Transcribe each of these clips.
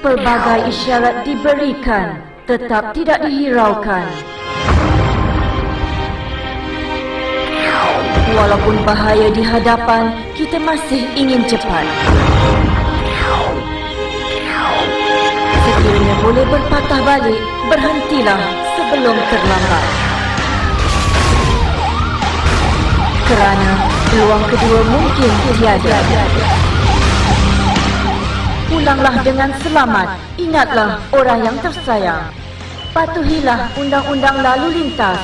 Pelbagai isyarat diberikan, tetap tidak dihiraukan. Walaupun bahaya di hadapan, kita masih ingin cepat. Sekiranya boleh berpatah balik, berhentilah sebelum terlambat. Kerana peluang kedua mungkin tiada. Pulanglah dengan selamat. Ingatlah orang yang tersayang. Patuhilah undang-undang lalu lintas.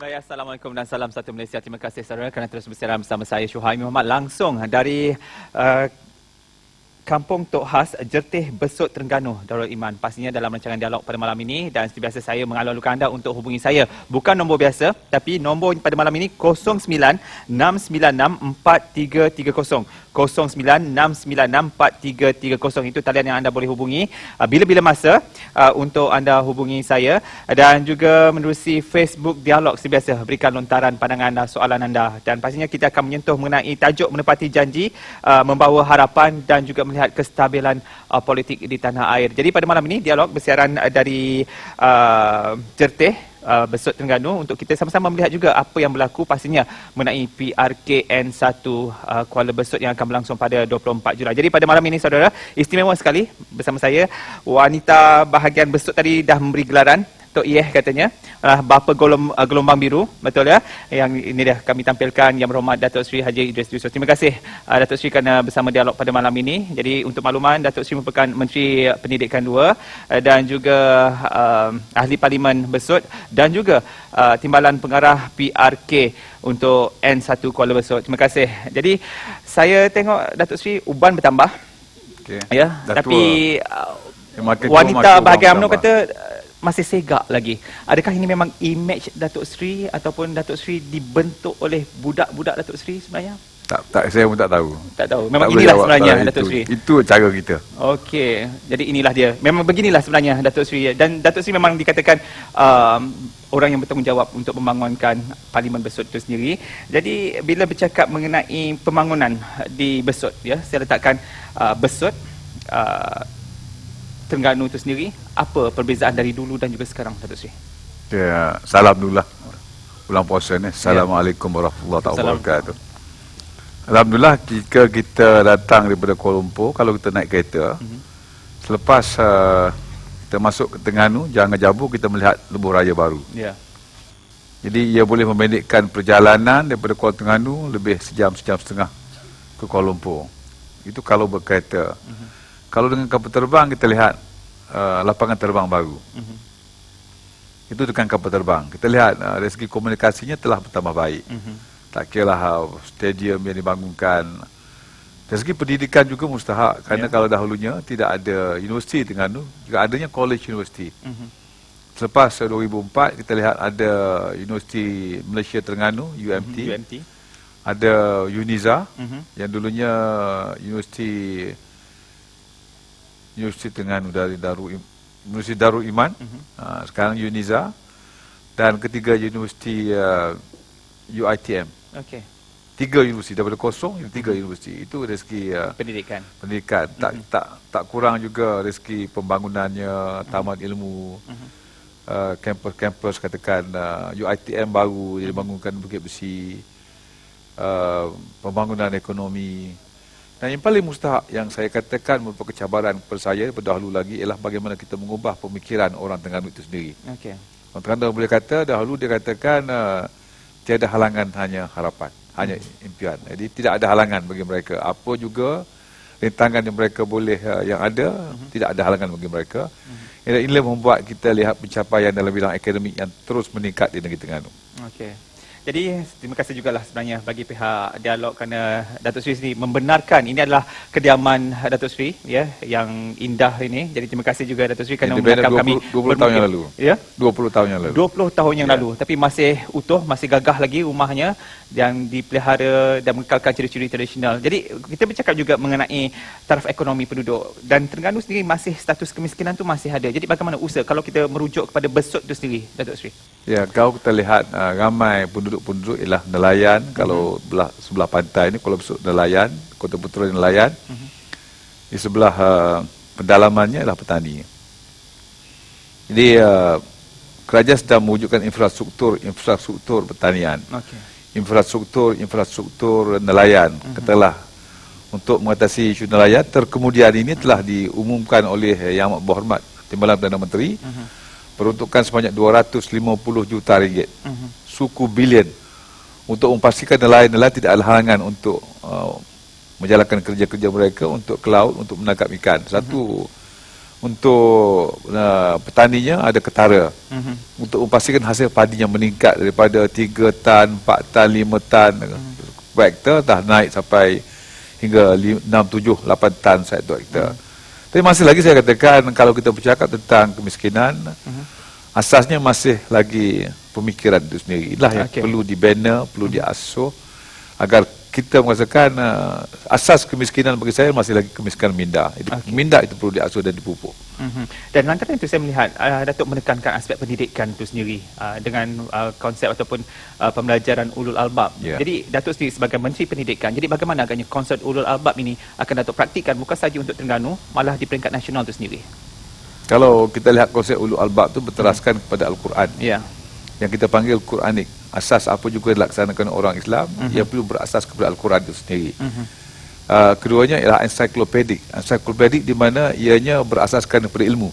Baik, Assalamualaikum dan salam satu Malaysia. Terima kasih saudara kerana terus bersiaran bersama saya Syuhaimi Muhammad langsung dari Kampung Tok Has, Jertih Besut, Terengganu, Darul Iman. Pastinya dalam rancangan dialog pada malam ini dan seperti biasa saya mengalur-alurkan anda untuk hubungi saya. Bukan nombor biasa tapi nombor pada malam ini 09-696-4330. 09-696-4330 itu talian yang anda boleh hubungi bila-bila masa untuk anda hubungi saya dan juga menerusi Facebook Dialog sebiasa berikan lontaran pandangan anda, soalan anda dan pastinya kita akan menyentuh mengenai tajuk menepati janji, membawa harapan dan juga melihat kestabilan politik di tanah air. Jadi pada malam ini Dialog bersiaran dari Jertih Besut, Terengganu untuk kita sama-sama melihat juga apa yang berlaku pastinya mengenai PRKN1 Kuala Besut yang akan berlangsung pada 24 Julai. Jadi pada malam ini saudara, istimewa sekali bersama saya. Wanita bahagian Besut tadi dah memberi gelaran. Tok Yeh katanya, bapa gelombang biru, betul ya? Yang ini dah kami tampilkan Yang Berhormat Datuk Seri Haji Idris Yusof. Terima kasih Datuk Seri kerana bersama dialog pada malam ini. Jadi untuk makluman, Datuk Seri merupakan Menteri Pendidikan 2 dan juga Ahli Parlimen Besut dan juga Timbalan Pengarah PRK untuk N1 Kuala Besut. Terima kasih. Jadi saya tengok Datuk Seri uban bertambah. Okay. Ya, tapi wanita bahagian UMNO kata masih segak lagi. Adakah ini memang image Datuk Seri ataupun Datuk Seri dibentuk oleh budak-budak Datuk Seri sebenarnya? Tak, saya pun tak tahu. Tak tahu. Memang inilah sebenarnya Datuk Seri. Itu cara kita. Okey. Jadi inilah dia. Memang beginilah sebenarnya Datuk Seri. Dan Datuk Seri memang dikatakan orang yang bertanggungjawab untuk membangunkan Parlimen Besut itu sendiri. Jadi bila bercakap mengenai pembangunan di Besut, ya, saya letakkan Besut, Terengganu itu sendiri, apa perbezaan dari dulu dan juga sekarang, Datuk Seri? Ya, salam dulu lah. Bulan puasa ni. Assalamualaikum warahmatullahi wabarakatuh. Alhamdulillah, jika kita datang daripada Kuala Lumpur, kalau kita naik kereta, selepas kita masuk ke Terengganu, Jangan Jabu, kita melihat lebuh raya baru. Ya. Jadi ia boleh memendekkan perjalanan daripada Kuala Terengganu lebih sejam setengah ke Kuala Lumpur. Itu kalau berkereta. Kalau dengan kapal terbang, kita lihat lapangan terbang baru. Itu dengan kapal terbang. Kita lihat dari segi komunikasinya telah bertambah baik. Tak kira stadium yang dibangunkan. Dari segi pendidikan juga mustahak. Kerana kalau dahulunya tidak ada universiti Terengganu, juga adanya college university. Selepas 2004, kita lihat ada Universiti Malaysia Terengganu, UMT. Ada UNIZA, yang dulunya Universiti Terengganu dari Universiti Darul Iman, sekarang UNIZA, dan ketiga Universiti UiTM. Okey. 3 universiti daripada kosong, 3 universiti. Itu dari segi Pendidikan. Tak kurang juga dari segi pembangunannya, taman ilmu, kampus-kampus katakan UiTM baru yang dibangunkan Bukit Besi, pembangunan ekonomi. Dan yang paling mustahak yang saya katakan merupakan cabaran kepada saya daripada dahulu lagi ialah bagaimana kita mengubah pemikiran orang Terengganu itu sendiri. Okey. Orang Terengganu boleh kata dahulu dia katakan tiada halangan, hanya harapan, hanya impian. Jadi tidak ada halangan bagi mereka. Apa juga rintangan yang mereka boleh yang ada, tidak ada halangan bagi mereka. Inilah membuat kita lihat pencapaian dalam bidang akademik yang terus meningkat di negeri Terengganu. Okey. Jadi terima kasih jugalah sebenarnya bagi pihak Dialog kerana Datuk Seri sendiri membenarkan ini adalah kediaman Datuk Seri ya yang indah ini. Jadi terima kasih juga Datuk Seri kerana membenarkan kami 20 tahun yang lalu. Ya? 20 tahun yang lalu. 20 tahun yang lalu tapi masih utuh, masih gagah lagi rumahnya yang dipelihara dan mengekalkan ciri-ciri tradisional. Jadi kita bercakap juga mengenai taraf ekonomi penduduk dan Terengganu sendiri masih status kemiskinan tu masih ada. Jadi bagaimana usaha kalau kita merujuk kepada Besut tu sendiri Datuk Seri? Ya, kalau kita lihat ramai penduduk-penduduk ialah nelayan. Kalau sebelah pantai ini, kalau besok nelayan, Kota Putra nelayan. Di sebelah pedalamannya ialah petani. Jadi kerajaan sedang mewujudkan infrastruktur pertanian. Infrastruktur nelayan. Katalah untuk mengatasi isu nelayan, terkemudian ini telah diumumkan oleh Yang Amat Berhormat Timbalan Perdana Menteri. Peruntukan sebanyak 250 juta ringgit, suku bilion untuk memastikan nelayan-nelayan tidak ada halangan untuk menjalankan kerja-kerja mereka untuk ke laut, untuk menangkap ikan. Satu, untuk petaninya ada ketara, untuk memastikan hasil padinya meningkat daripada 3 tan, 4 tan, 5 tan per hektar, dah naik sampai hingga 6, 7, 8 tan satu hektar. Tapi masih lagi saya katakan, kalau kita bercakap tentang kemiskinan, asasnya masih lagi pemikiran itu sendiri. Inilah yang perlu dibina, perlu diasuh agar kita merasakan asas kemiskinan bagi saya masih lagi kemiskinan minda. Minda itu perlu diasuh dan dipupuk. Dan lantaran itu saya melihat Datuk menekankan aspek pendidikan itu sendiri dengan konsep ataupun pembelajaran ulul albab. Jadi Datuk sendiri sebagai Menteri Pendidikan, jadi bagaimana agaknya konsep ulul albab ini akan Datuk praktikkan bukan sahaja untuk Terengganu, malah di peringkat nasional itu sendiri? Kalau kita lihat konsep ulul albab itu berteraskan kepada Al-Quran. Yang kita panggil Quranik. Asas apa juga dilaksanakan orang Islam, ia perlu berasas kepada Al-Quran itu sendiri. Keduanya ialah encyclopedic. Encyclopedic di mana ianya berasaskan kepada ilmu.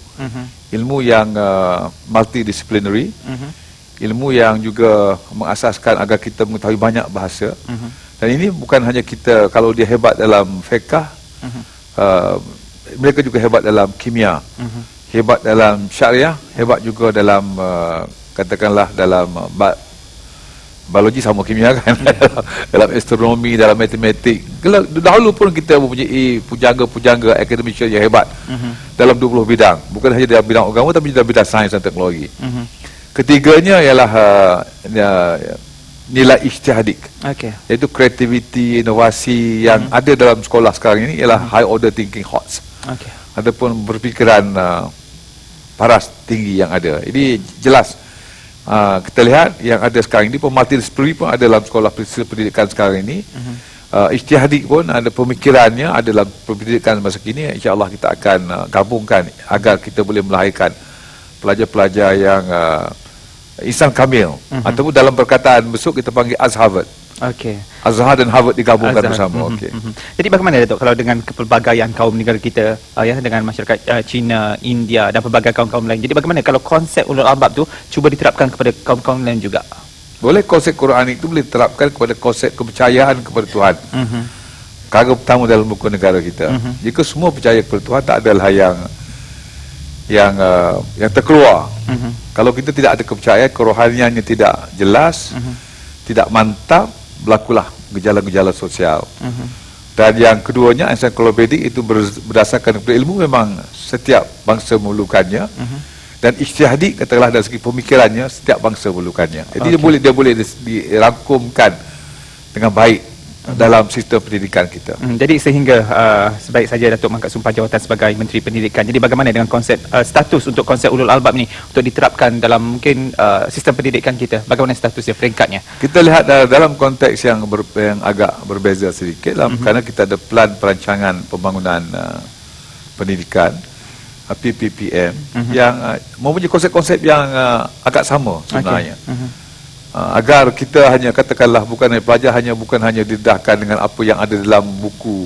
Ilmu yang multidisciplinary. Ilmu yang juga mengasaskan agar kita mengetahui banyak bahasa. Dan ini bukan hanya kita, kalau dia hebat dalam fiqh, mereka juga hebat dalam kimia. Hebat dalam syariah, hebat juga dalam katakanlah dalam biologi sama kimia kan, dalam astronomi, dalam matematik. Dahulu pun kita mempunyai pujangga akademisi yang hebat dalam 20 bidang, bukan hanya dalam bidang agama tapi dalam bidang sains dan teknologi. Ketiganya ialah nilai ijtihadik, iaitu kreativiti, inovasi yang ada dalam sekolah sekarang ini ialah high order thinking HOTS. Ataupun berfikiran paras tinggi yang ada. Jadi jelas kita lihat yang ada sekarang ini, multidisciplinary pun ada dalam sekolah pendidikan sekarang ini. Ijtihadik pun ada, pemikirannya ada dalam pendidikan masa kini. InsyaAllah kita akan gabungkan agar kita boleh melahirkan pelajar-pelajar yang insan kamil. Ataupun dalam perkataan besok kita panggil Az-Harvard. Azhar dan Harvard digabungkan bersama. Jadi bagaimana Datuk kalau dengan kepelbagaian kaum negara kita dengan masyarakat Cina, India dan pelbagai kaum-kaum lain. Jadi bagaimana kalau konsep ulul albab tu cuba diterapkan kepada kaum-kaum lain juga? Boleh, konsep Quranik itu boleh diterapkan kepada konsep kepercayaan kepada Tuhan. Perkara pertama dalam buku negara kita. Jika semua percaya kepada Tuhan, tak adalah yang terkeluar. Kalau kita tidak ada kepercayaan, kerohaniannya tidak jelas, tidak mantap, berlakulah gejala-gejala sosial. Dan yang keduanya, ensiklopedik itu berdasarkan kepada ilmu, memang setiap bangsa memerlukannya. Dan ijtihadik katakanlah dari segi pemikirannya, setiap bangsa memerlukannya. Jadi dia boleh dirangkumkan dengan baik dalam sistem pendidikan kita. Jadi sehingga sebaik saja Datuk mengangkat sumpah jawatan sebagai Menteri Pendidikan. Jadi bagaimana dengan konsep status untuk konsep ulul albab ni untuk diterapkan dalam mungkin sistem pendidikan kita? Bagaimana statusnya, peringkatnya? Kita lihat dalam konteks yang agak berbeza sedikit kerana kita ada plan perancangan pembangunan pendidikan PPPM yang mempunyai konsep-konsep yang agak sama sebenarnya. Agar kita hanya katakanlah bukan hanya didedahkan dengan apa yang ada dalam buku,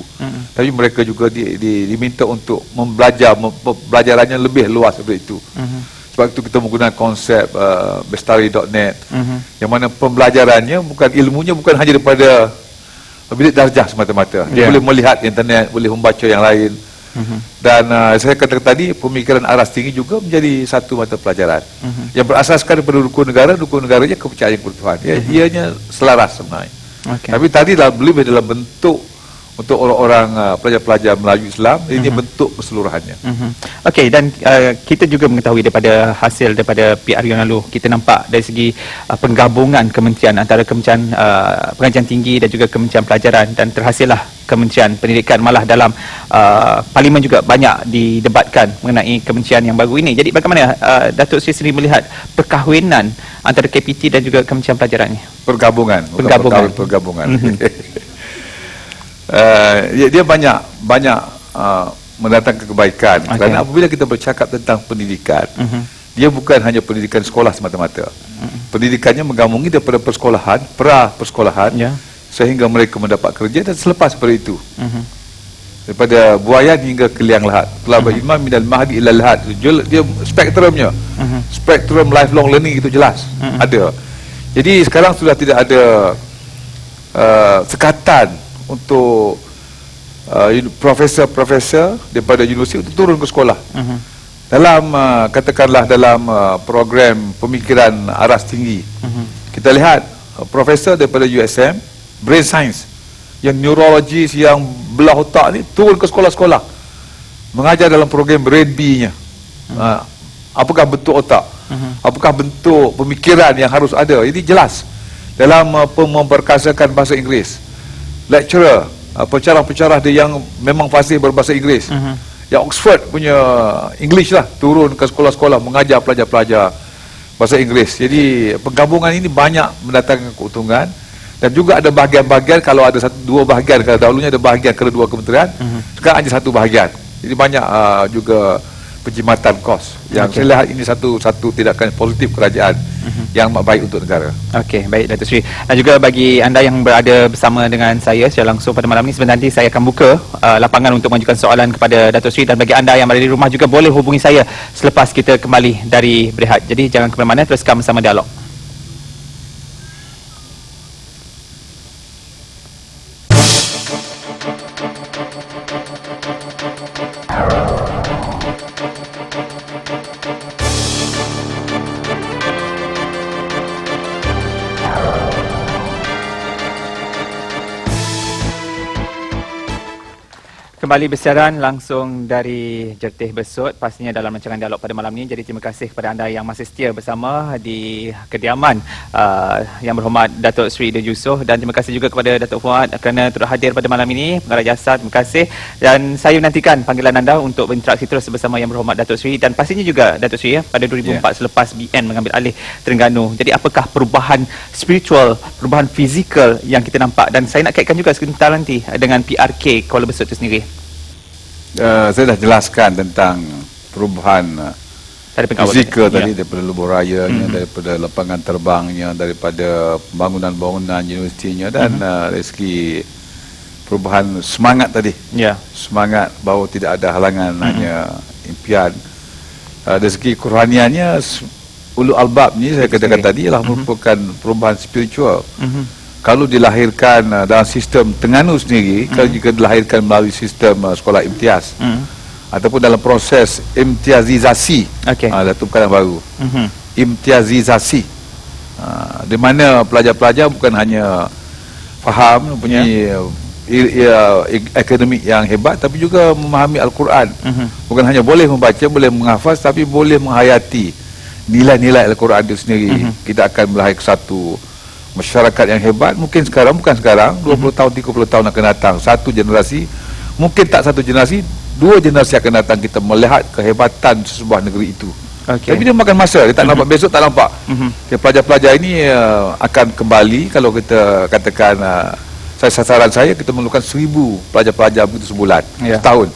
tapi mereka juga diminta untuk pembelajarannya lebih luas daripada itu. Sebab itu kita menggunakan konsep bestari.net, yang mana pembelajarannya ilmunya bukan hanya daripada bilik darjah semata-mata. Dia boleh melihat internet, boleh membaca yang lain, Dan saya katakan tadi, pemikiran aras tinggi juga menjadi satu mata pelajaran yang berasaskan daripada rukun negaranya kepercayaan kepada Tuhan. Ianya selaras sebenarnya. Tapi tadi lebih dalam bentuk untuk orang-orang pelajar-pelajar Melayu Islam, ini bentuk keseluruhannya. Okey, dan kita juga mengetahui daripada hasil daripada PR yang lalu, kita nampak dari segi penggabungan kementerian antara Kementerian Pengajian Tinggi dan juga Kementerian Pelajaran, dan terhasillah Kementerian Pendidikan. Malah dalam Parlimen juga banyak didebatkan mengenai kementerian yang baru ini. Jadi bagaimana Datuk Seri sendiri melihat perkahwinan antara KPT dan juga Kementerian Pelajaran ini? Pergabungan. Dia banyak mendatangkan kebaikan. Kerana apabila kita bercakap tentang pendidikan, dia bukan hanya pendidikan sekolah semata-mata. Pendidikannya menggabungi daripada persekolahan, pra-persekolahan, sehingga mereka mendapat kerja, dan selepas daripada itu, daripada buayan hingga ke liang lahat, talabul ilmi minal mahdi ilal lahad, dia spektrumnya, spektrum lifelong learning itu jelas ada. Jadi sekarang sudah tidak ada sekatan untuk profesor-profesor daripada universiti untuk turun ke sekolah. Dalam katakanlah dalam program pemikiran aras tinggi, kita lihat profesor daripada USM, brain science, yang neurologis, yang belah otak ni turun ke sekolah-sekolah mengajar dalam program brain B-nya. Apakah bentuk otak, apakah bentuk pemikiran yang harus ada. Ini jelas dalam memperkasakan bahasa Inggeris. Lecturer, pencarah-pencarah dia yang memang fasih berbahasa Inggeris, yang Oxford punya English lah, turun ke sekolah-sekolah mengajar pelajar-pelajar bahasa Inggeris. Jadi penggabungan ini banyak mendatangkan keuntungan, dan juga ada bahagian-bahagian, kalau ada dua bahagian, kalau dahulunya ada bahagian kedua kementerian, sekarang hanya satu bahagian. Jadi banyak juga penjimatan kos yang saya lihat ini satu tindakan positif kerajaan yang baik untuk negara. Okey, baik Datuk Seri. Dan juga bagi anda yang berada bersama dengan saya secara langsung pada malam ini, sebentar nanti saya akan buka lapangan untuk mengajukan soalan kepada Datuk Seri, dan bagi anda yang berada di rumah juga boleh hubungi saya selepas kita kembali dari berehat. Jadi jangan ke mana-mana, teruskan bersama dialog. Kembali bersiaran langsung dari Jertih Besut, pastinya dalam rancangan dialog pada malam ini. Jadi terima kasih kepada anda yang masih setia bersama di kediaman Yang Berhormat Datuk Seri Idris Yusof, dan terima kasih juga kepada Datuk Fuad kerana turut hadir pada malam ini. Pengarah jasa, terima kasih, dan saya nantikan panggilan anda untuk berinteraksi terus bersama Yang Berhormat Datuk Seri, dan pastinya juga Datuk Seri pada 2004 selepas BN mengambil alih Terengganu. Jadi apakah perubahan spiritual, perubahan fizikal yang kita nampak, dan saya nak kaitkan juga sebentar nanti dengan PRK Kuala Besut itu sendiri. Saya dah jelaskan tentang perubahan fizikal tadi, daripada lebuh rayanya, daripada lapangan terbangnya, daripada bangunan-bangunan universitinya, dan dari segi perubahan semangat tadi, semangat bahawa tidak ada halangan, hanya impian. Dari segi kerohaniannya, ulul albab ni saya katakan tadi ialah merupakan perubahan spiritual. Kalau dilahirkan dalam sistem Terengganu sendiri, kalau jika dilahirkan melalui sistem sekolah imtiaz, ataupun dalam proses imtiazisasi, itu perkataan baru, imtiazisasi, di mana pelajar-pelajar bukan hanya faham, mempunyai akademik yang hebat, tapi juga memahami Al-Quran. Bukan hanya boleh membaca, boleh menghafaz, tapi boleh menghayati nilai-nilai Al-Quran itu sendiri. Kita akan melahirkan satu masyarakat yang hebat. Mungkin sekarang, bukan sekarang, 20 tahun, 30 tahun akan datang, satu generasi, mungkin tak satu generasi, dua generasi akan datang, kita melihat kehebatan sebuah negeri itu. Tapi dia makan masa, dia tak nampak besok, tak nampak. Pelajar-pelajar ini akan kembali, kalau kita katakan, sasaran saya, kita memerlukan 1000 pelajar-pelajar begitu sebulan, setahun.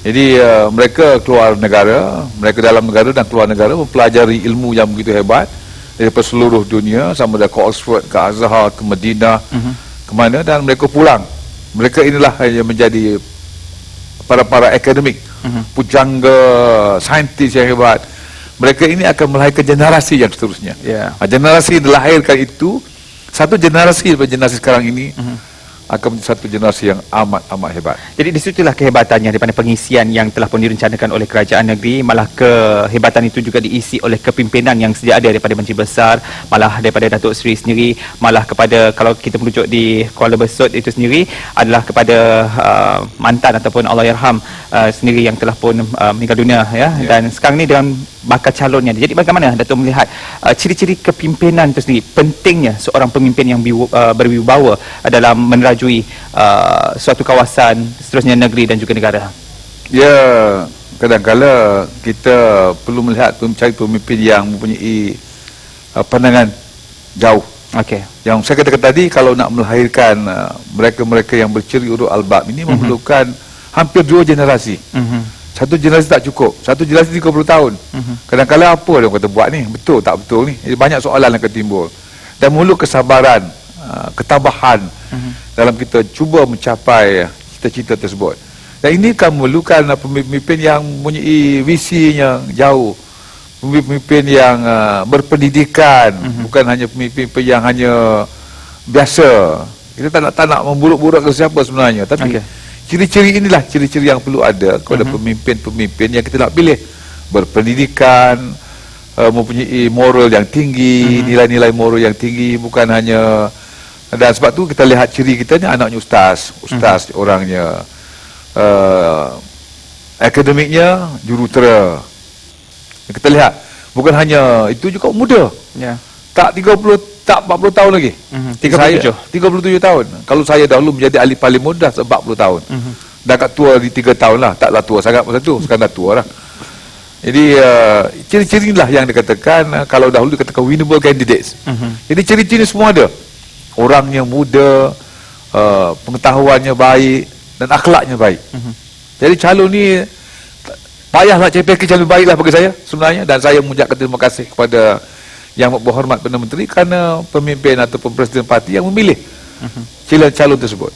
Jadi mereka keluar negara, mereka dalam negara dan keluar negara mempelajari ilmu yang begitu hebat daripada seluruh dunia, sama ada ke Oxford, ke Azhar, ke Medina, ke mana, dan mereka pulang. Mereka inilah yang menjadi para akademik, pujangga, saintis yang hebat. Mereka ini akan melahirkan generasi yang seterusnya. Generasi yang dilahirkan itu, satu generasi daripada generasi sekarang ini, akan menjadi satu generasi yang amat hebat. Jadi di situlah kehebatannya daripada pengisian yang telah pun direncanakan oleh kerajaan negeri, malah kehebatan itu juga diisi oleh kepimpinan yang sedia ada daripada Menteri Besar, malah daripada Datuk Seri sendiri, malah kepada, kalau kita merujuk di Kuala Besut itu sendiri, adalah kepada mantan ataupun Allahyarham sendiri yang telah pun meninggal dunia ya. Dan sekarang ni dengan bakal calonnya. Jadi bagaimana Datuk melihat ciri-ciri kepimpinan itu sendiri, pentingnya seorang pemimpin yang berwibawa dalam menerajui suatu kawasan, seterusnya negeri dan juga negara? Ya, kadang-kala kita perlu melihat, mencari pemimpin yang mempunyai pandangan jauh. Okey. Yang saya katakan tadi, kalau nak melahirkan mereka-mereka yang berciri urut albab ini memerlukan hampir 2 generasi. Satu generasi tak cukup. Satu generasi 30 tahun. Kadang-kala apa dia kata buat ni? Betul tak betul ni? Jadi banyak soalan yang akan timbul. Dan memerlukan kesabaran, ketabahan dalam kita cuba mencapai cita-cita tersebut. Dan ini kan memerlukan pemimpin yang mempunyai visi yang jauh. Pemimpin yang berpendidikan, bukan hanya pemimpin yang hanya biasa. Kita tak nak memburuk-buruk ke siapa sebenarnya, tapi ciri-ciri inilah ciri-ciri yang perlu ada kepada pemimpin-pemimpin yang kita nak pilih. Berpendidikan, mempunyai moral yang tinggi, nilai-nilai moral yang tinggi, bukan hanya. Dan sebab tu kita lihat ciri kita ni anaknya ustaz orangnya, akademiknya jurutera. Kita lihat bukan hanya itu, juga muda. Tak 40 tahun lagi. 37 tahun. Kalau saya dahulu menjadi ahli parlimen dah 40 tahun. Dah kat tua di 3 tahun lah. Taklah tua sangat masa tu, sekarang dah tua lah. Jadi ciri-ciri lah yang dikatakan, kalau dahulu dikatakan winnable candidates. Jadi ciri-ciri semua ada. Orangnya muda, pengetahuannya baik dan akhlaknya baik. Jadi calon ni payahlah cari package yang lebih baiklah bagi saya sebenarnya. Dan saya mengucapkan terima kasih kepada yang berhormat Perdana Menteri kerana pemimpin ataupun Presiden Parti yang memilih calon tersebut.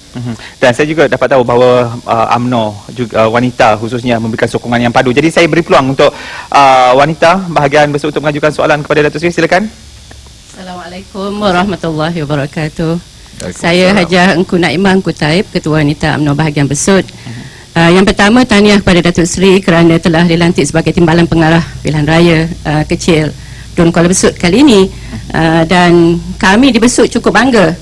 Dan saya juga dapat tahu bahawa UMNO juga wanita khususnya memberikan sokongan yang padu. Jadi saya beri peluang untuk wanita bahagian besar untuk mengajukan soalan kepada Datuk Seri. Silakan. Assalamualaikum warahmatullahi wabarakatuh. Saya Hajah Engku Naimah Engku Taib, Ketua Wanita UMNO bahagian Besut. Yang pertama, tahniah kepada Datuk Seri kerana telah dilantik sebagai Timbalan Pengarah Pilihan Raya Kecil Dun Kuala Besut kali ini. Dan kami di Besut cukup bangga.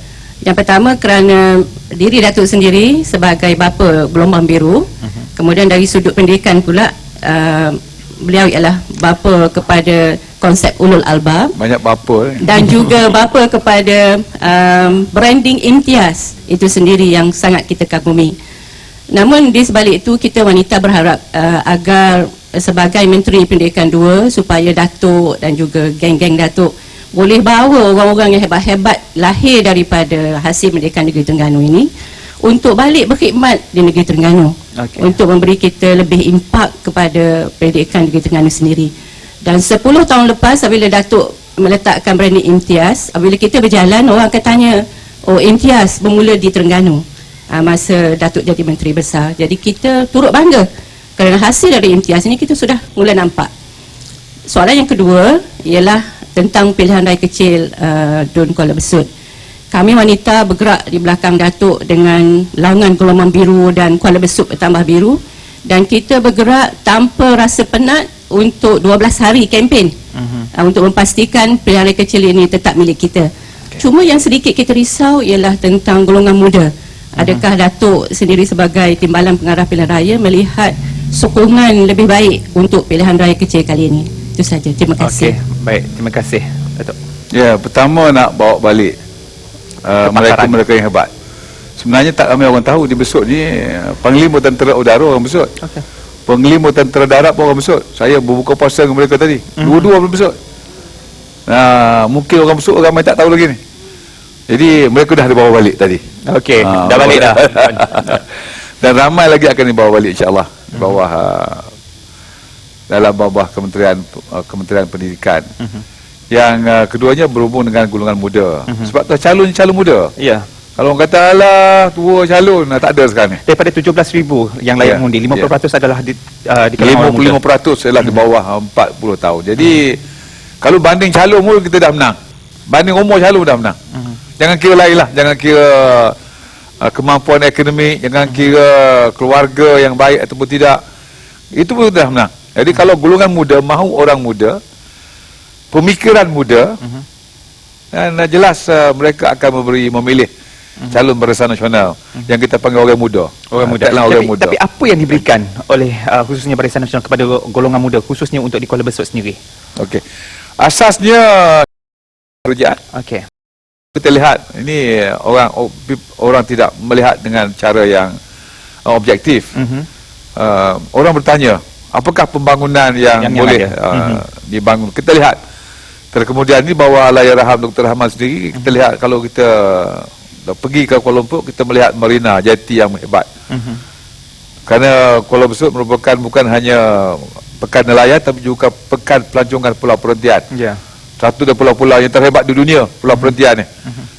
Yang pertama kerana diri Datuk sendiri sebagai bapa gelombang biru. Kemudian dari sudut pendidikan pula, beliau ialah bapa kepada konsep ulul albab. Banyak bapa dan juga bapa kepada branding imtiaz itu sendiri yang sangat kita kagumi. Namun di sebalik itu, kita wanita berharap agar sebagai Menteri Pendidikan 2 supaya Datuk dan juga geng-geng Datuk boleh bawa orang-orang yang hebat-hebat lahir daripada hasil pendidikan Negeri Terengganu ini untuk balik berkhidmat di Negeri Terengganu, untuk memberi kita lebih impak kepada pendidikan Negeri Terengganu sendiri. Dan 10 tahun lepas apabila Datuk meletakkan branding imtiaz, apabila kita berjalan, orang akan tanya, oh, imtiaz bermula di Terengganu masa Datuk jadi Menteri Besar. Jadi kita turut bangga kerana hasil dari imtiaz ini kita sudah mula nampak. Soalan yang kedua ialah tentang pilihan raya kecil Dun Kuala Besut. Kami wanita bergerak di belakang Datuk dengan laungan gelombang biru dan Kuala Besut bertambah biru, dan kita bergerak tanpa rasa penat untuk 12 hari kempen untuk memastikan pilihan raya kecil ini tetap milik kita. Cuma yang sedikit kita risau ialah tentang golongan muda. Adakah Datuk sendiri sebagai Timbalan Pengarah Pilihan Raya melihat sokongan lebih baik untuk pilihan raya kecil kali ini? Itu saja. Terima kasih. Baik, terima kasih Datuk. Ya, pertama nak bawa balik mereka yang hebat. Sebenarnya tak ramai orang tahu di Besut ni Panglima Tentera Udara orang Besut. Panglima Tentera Darat pun orang Besut. Saya berbuka puasa dengan mereka tadi. Dua-dua orang Besut. Mungkin orang Besut ramai tak tahu lagi ni. Jadi mereka dah dibawa balik tadi. Okey, dah balik dah. Dan ramai lagi akan dibawa balik, insya-Allah. Bawah dalam bawah Kementerian Pendidikan. Yang keduanya berhubung dengan golongan muda. Sebab tu calon muda. Ya. Kalau orang kata alah tua calon, tak ada sekarang ni. Daripada 17,000 yang layak mengundi, 50% adalah di kalangan 55% adalah di bawah 40 tahun. Jadi kalau banding calon pun kita dah menang. Banding umur calon dah menang. Jangan kira lain lah, jangan kira kemampuan akademik, jangan kira keluarga yang baik ataupun tidak. Itu pun dah menang. Jadi kalau golongan muda mahu orang muda, pemikiran muda, dan jelas mereka akan memilih calon Barisan Nasional yang kita panggil orang muda. Tapi apa yang diberikan oleh khususnya Barisan Nasional kepada golongan muda, khususnya untuk di Kuala Besut sendiri? Okey. Asasnya pekerjaan. Okey. Kita lihat ini orang tidak melihat dengan cara yang objektif. Orang bertanya, apakah pembangunan yang boleh dibangun? Kita lihat. Kemudian ini bawa Allahyarham Dr. Rahman sendiri, kita lihat kalau kita pergi ke Kuala Lumpur, kita melihat marina jeti yang hebat. Kerana Kuala Besut merupakan bukan hanya pekan nelayan tapi juga pekan pelancongan pulau perhentian. Satu dari pulau-pulau yang terhebat di dunia, pulau perhentian ni.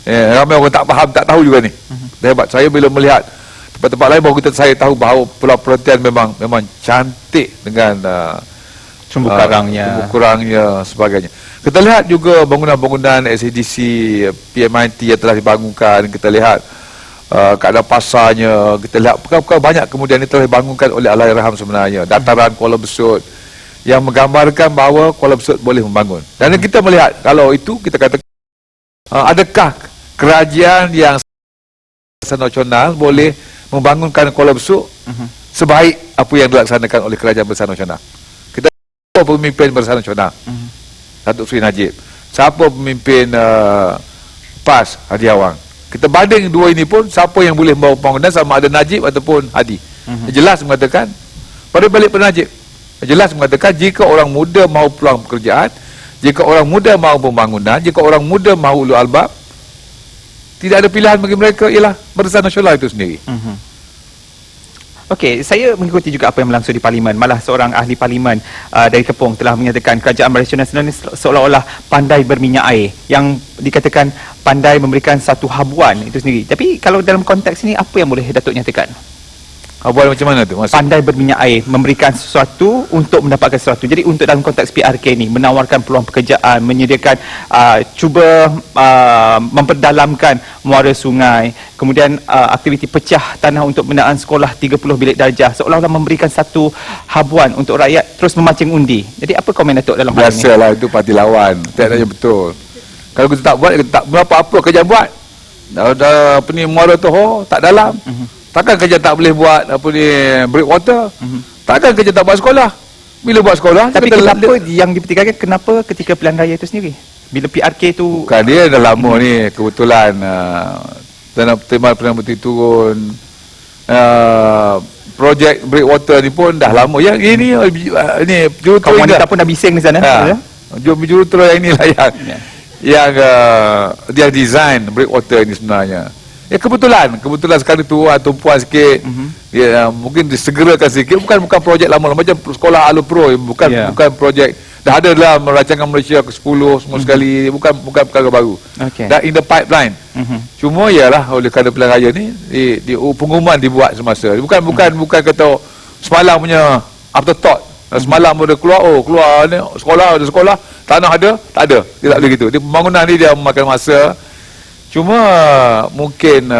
Ramai orang tak faham, tak tahu juga ni. Terhebat. Saya bila melihat tempat-tempat lain baru saya tahu bahawa pulau perhentian memang cantik dengan terumbu karangnya sebagainya. Kita lihat juga bangunan-bangunan SADC, PMIT yang telah dibangunkan. Kita lihat keadaan pasarnya. Kita lihat perkara-perkara banyak kemudian ini telah dibangunkan oleh Allahyarham sebenarnya. Dataran Kuala Besut yang menggambarkan bahawa Kuala Besut boleh membangun. Dan kita melihat kalau itu kita kata adakah kerajaan yang nasional boleh membangunkan Kuala Besut sebaik apa yang dilaksanakan oleh kerajaan Barisan Nasional. Kita tahu pemimpin Barisan Nasional, Datuk Seri Najib. Siapa pemimpin PAS, Hadi Awang. Kita banding dua ini pun, siapa yang boleh membawa pembangunan sama ada Najib ataupun Hadi. Jelas mengatakan pada balik pada Najib. Jelas mengatakan jika orang muda mahu peluang pekerjaan, jika orang muda mahu pembangunan, jika orang muda mahu ulul albab, tidak ada pilihan bagi mereka ialah Barisan Nasional itu sendiri. Okey, saya mengikuti juga apa yang berlangsung di Parlimen. Malah seorang ahli Parlimen dari Kepong telah menyatakan kerajaan Barisan Nasional ini seolah-olah pandai berminyak air, yang dikatakan pandai memberikan satu habuan itu sendiri. Tapi kalau dalam konteks ini, apa yang boleh Datuk nyatakan? Habuan macam mana tu? Pandai berminyak air, memberikan sesuatu untuk mendapatkan sesuatu. Jadi untuk dalam konteks PRK ni, menawarkan peluang pekerjaan, menyediakan, cuba memperdalamkan muara sungai, kemudian aktiviti pecah tanah untuk pembinaan sekolah 30 bilik darjah, seolah-olah memberikan satu habuan untuk rakyat terus memancing undi. Jadi apa komen Datuk dalam hal ini? Biasalah, itu parti lawan. Tak ada betul. Kalau kita tak buat, kita tak berapa apa kerja buat. Dah apa ni, muara tu tak dalam. Takkan kerja tak boleh buat apa ni, breakwater. Takkan kerja tak buat sekolah. Bila buat sekolah, tapi kenapa yang dipertikaikan, kenapa ketika pilihan raya itu sendiri? Bila PRK tu bukan dia dah lama ni, kebetulan Tanah Perdana Menteri turun, projek breakwater ni pun dah lama. Yang ini juruterus kaum wanita pun dah bising di sana. Juruterus yang inilah yang dia design breakwater ini sebenarnya. Ya kebetulan sekarang tu tumpuan sikit. Ya mungkin disegerakan sikit, bukan projek lama macam sekolah Alupro, bukan projek dah ada dalam rancangan Malaysia ke-10 semua sekali, bukan perkara baru. Dah in the pipeline. Cuma ialah oleh kerana pilihan raya ni di pengumuman dibuat semasa. Bukan kata semalam punya afterthought. Semalam ada keluar ni sekolah, tanah ada, tak ada. Dia tak boleh gitu. Dia pembangunan ni dia memakan masa. Cuma mungkin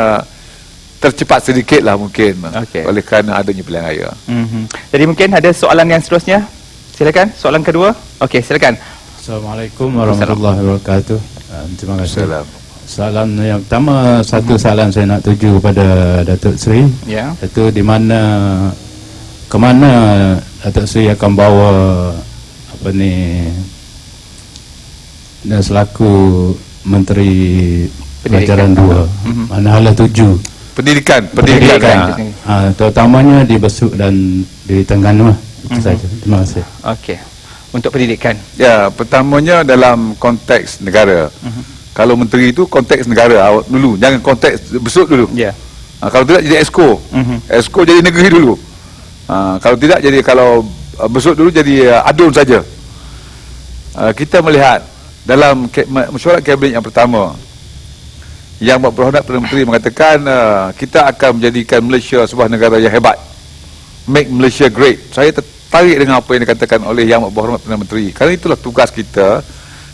tercepat sedikit lah mungkin oleh kerana adanya pilihan raya. Jadi mungkin ada soalan yang seterusnya. Silakan, soalan kedua. Okey, silakan. Assalamualaikum warahmatullahi wabarakatuh. Terima kasih. Soalan yang pertama, satu soalan saya nak tuju kepada Datuk Seri. Itu di mana, ke mana Datuk Seri akan bawa apa ni, dan selaku Menteri Pelajaran 2, mana hala 7 pendidikan. Terutamanya di Besut dan di Terengganu. Itu saja. Terima kasih. Okey. Untuk pendidikan. Ya, pertamanya dalam konteks negara. Kalau menteri itu konteks negara dulu, jangan konteks Besut dulu. Kalau tidak jadi Esko. Esko jadi negeri dulu. Kalau tidak jadi, kalau Besut dulu jadi adun saja. Kita melihat dalam mesyuarat kabinet yang pertama, Yang Berhormat Perdana Menteri mengatakan kita akan menjadikan Malaysia sebuah negara yang hebat, make Malaysia great. Saya tertarik dengan apa yang dikatakan oleh Yang Berhormat Perdana Menteri, kerana itulah tugas kita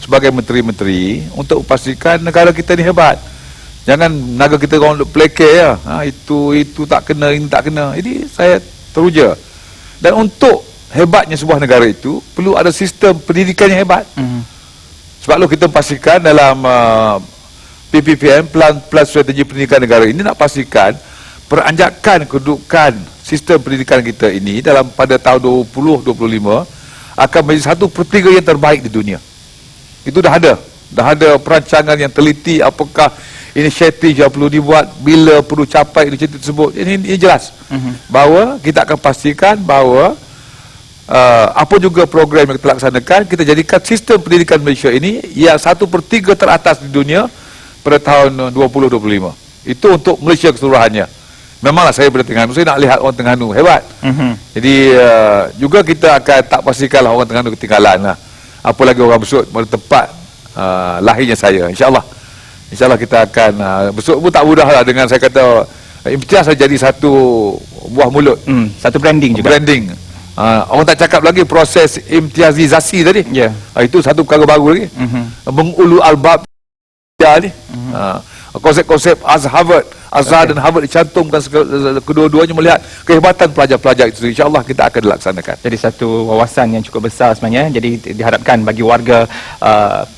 sebagai menteri-menteri untuk memastikan negara kita ni hebat. Jangan naga kita orang duk pelekeh ya. Itu tak kena, ini tak kena. Jadi saya teruja. Dan untuk hebatnya sebuah negara itu perlu ada sistem pendidikan yang hebat. Sebab lu kita pastikan dalam PPPM, Plan Strategi Pendidikan Negara ini, nak pastikan peranjakan kedudukan sistem pendidikan kita ini pada tahun 2025 akan menjadi 1/3 yang terbaik di dunia. Itu dah ada perancangan yang teliti, apakah inisiatif yang perlu dibuat, bila perlu capai inisiatif tersebut. Ini jelas bahawa kita akan pastikan bahawa apa juga program yang kita laksanakan, kita jadikan sistem pendidikan Malaysia ini yang 1/3 teratas di dunia pada tahun 2025. Itu untuk Malaysia keseluruhannya. Memanglah saya dari Terengganu, saya nak lihat orang Terengganu hebat. Jadi juga kita akan tak pastikanlah orang Terengganu ketinggalan lah. Apa lagi orang Besut pada tempat lahirnya saya. InsyaAllah kita akan Besut pun tak mudah lah dengan saya kata imtiaz jadi satu buah mulut. Satu branding juga. Orang tak cakap lagi proses imtiazisasi tadi. Itu satu perkara baru lagi. Mengulu albab ni. Konsep-konsep Azhar dan Harvard dicantumkan kedua-duanya melihat kehebatan pelajar-pelajar itu. InsyaAllah kita akan dilaksanakan. Jadi satu wawasan yang cukup besar sebenarnya. Jadi diharapkan bagi warga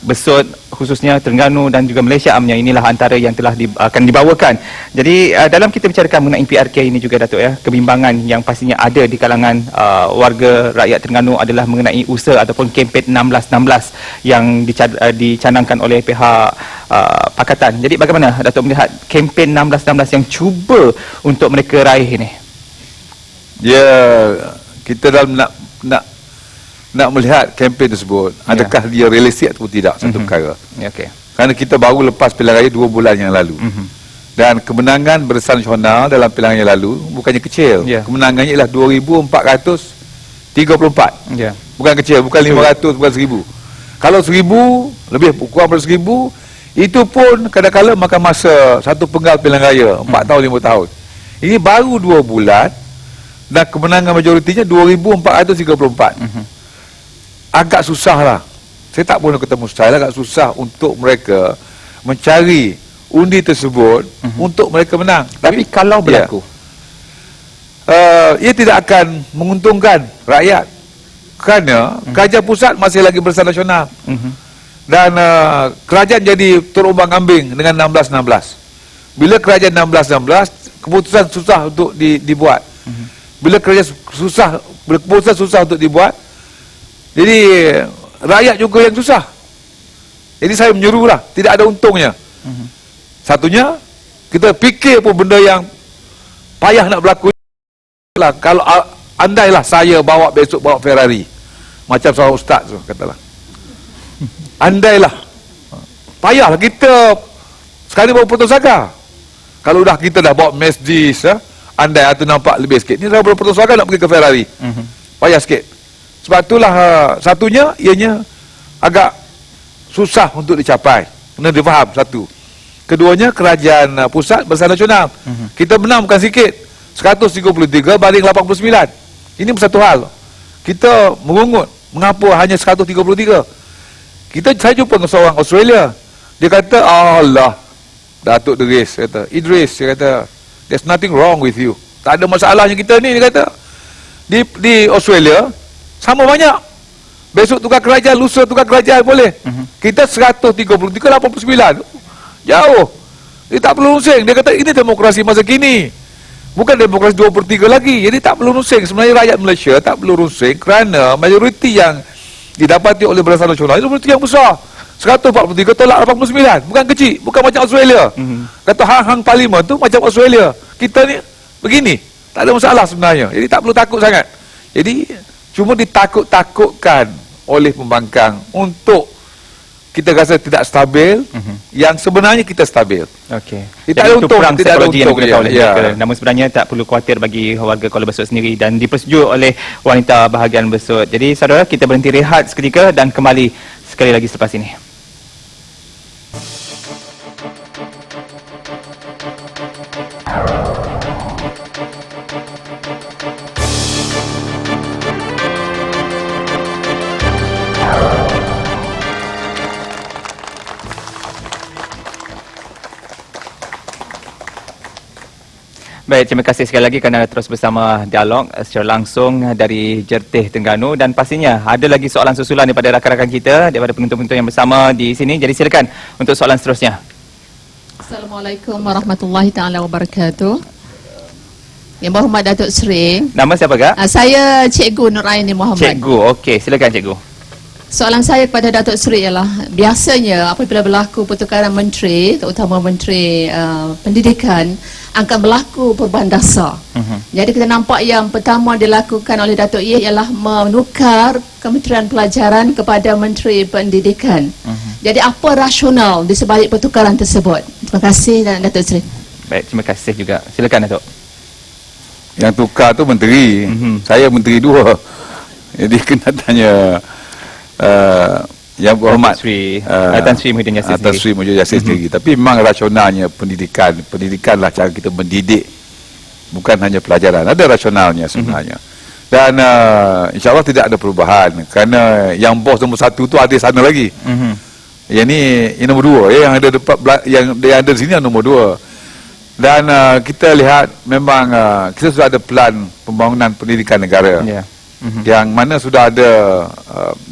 Besut khususnya Terengganu dan juga Malaysia amnya, inilah antara yang telah akan dibawakan. Jadi dalam kita bicarakan mengenai PRK ini juga Datuk ya, kebimbangan yang pastinya ada di kalangan warga rakyat Terengganu adalah mengenai usaha ataupun kempen 16-16 yang dicanangkan oleh pihak Pakatan. Jadi bagaimana Datuk melihat kempen 16-16 yang cuba untuk mereka raih ini? Ya, kita dalam nak melihat kempen tersebut, adakah dia realistik atau tidak, satu perkara. Kerana kita baru lepas pilihan raya 2 bulan yang lalu. Dan kemenangan Barisan Nasional dalam pilihan yang lalu bukannya kecil. Kemenangannya ialah 2,434. Bukan kecil, bukan 500, bukan 1,000. Kalau 1,000, lebih kurang daripada 1,000, itu pun kadang-kadang makan masa satu penggal pilihan raya 4 tahun 5 tahun. Ini baru 2 bulan dan kemenangan majoritinya 2,434. Agak susah lah, saya tak boleh kata mustahil, agak susah untuk mereka mencari undi tersebut untuk mereka menang. Tapi kalau berlaku, ia tidak akan menguntungkan rakyat kerana kerajaan pusat masih lagi Barisan Nasional. Dan kerajaan jadi terombang-ambing dengan 16-16. Bila kerajaan 16-16, keputusan susah untuk dibuat. Bila keputusan susah untuk dibuat, jadi rakyat juga yang susah. Jadi saya menyuruhlah, tidak ada untungnya. Satunya, kita fikir pun benda yang payah nak berlaku lah. Kalau andailah saya besok bawa Ferrari, macam seorang ustaz tu katalah, andailah, payahlah kita sekali bawa Putus Saga. Kalau dah kita dah bawa Mercedes, andai itu nampak lebih sikit. Ni dah bawa Putus Saga nak pergi ke Ferrari, payah sikit. Sebab itulah satunya, ianya agak susah untuk dicapai. Kena difaham satu. Keduanya, kerajaan pusat Barisan Nasional. Kita menang bukan sikit, 133 banding 89. Ini satu hal. Kita merungut, mengapa hanya 133? Saya jumpa dengan seorang Australia. Dia kata, Allah, Datuk Idris, dia kata, there's nothing wrong with you. Tak ada masalahnya kita ni, dia kata. Di Australia, sama banyak. Besok tukar kerajaan, lusa tukar kerajaan boleh. Kita 133, 89. Jauh. Dia tak perlu rusing. Dia kata, ini demokrasi masa kini. Bukan demokrasi 2/3 lagi. Jadi tak perlu rusing. Sebenarnya rakyat Malaysia tak perlu rusing kerana majoriti yang didapati oleh Barisan Nasional itu majoriti yang besar. 143 tolak 89. Bukan kecil. Bukan macam Australia. Kata hang parlimen tu macam Australia. Kita ni begini. Tak ada masalah sebenarnya. Jadi tak perlu takut sangat. Jadi cuma ditakut-takutkan oleh pembangkang untuk kita rasa tidak stabil, yang sebenarnya kita stabil. Tidak ada untung, tidak ada untung. Namun sebenarnya tak perlu khawatir bagi warga Kuala Besut sendiri dan dipersetujui oleh wanita bahagian Besut. Jadi saudara, kita berhenti rehat seketika dan kembali sekali lagi selepas ini. Baik, terima kasih sekali lagi kerana terus bersama dialog secara langsung dari Jertih Terengganu, dan pastinya ada lagi soalan susulan daripada rakan-rakan kita, daripada penonton-penonton yang bersama di sini. Jadi silakan untuk soalan seterusnya. Assalamualaikum warahmatullahi taala wabarakatuh. Yang berhormat Datuk Seri. Nama siapa, Kak? Saya Cikgu Nuraini Muhammad. Cikgu, okey, silakan Cikgu. Soalan saya kepada Datuk Seri ialah, biasanya apabila berlaku pertukaran menteri, terutama menteri pendidikan, akan berlaku perubahan dasar. Jadi kita nampak yang pertama dilakukan oleh Datuk Yeh ialah menukar Kementerian Pelajaran kepada Menteri Pendidikan. Jadi apa rasional di sebalik pertukaran tersebut? Terima kasih Datuk Seri. Baik, terima kasih juga. Silakan Datuk. Yang tukar tu menteri. Saya menteri dua. Jadi kena tanya Yang berhormat Tan Sri Muhyiddin Yassin Tan Sri Muhyiddin Yassin sendiri. Tapi memang rasionalnya pendidikanlah cara kita mendidik, bukan hanya pelajaran. Ada rasionalnya sebenarnya. Dan insya-Allah tidak ada perubahan, kerana yang bos nombor satu tu ada sana lagi. Yang ni nombor dua, yang ada yang ada di sini yang nombor dua. Dan kita lihat memang kita sudah ada plan pembangunan pendidikan negara. Yang mana sudah ada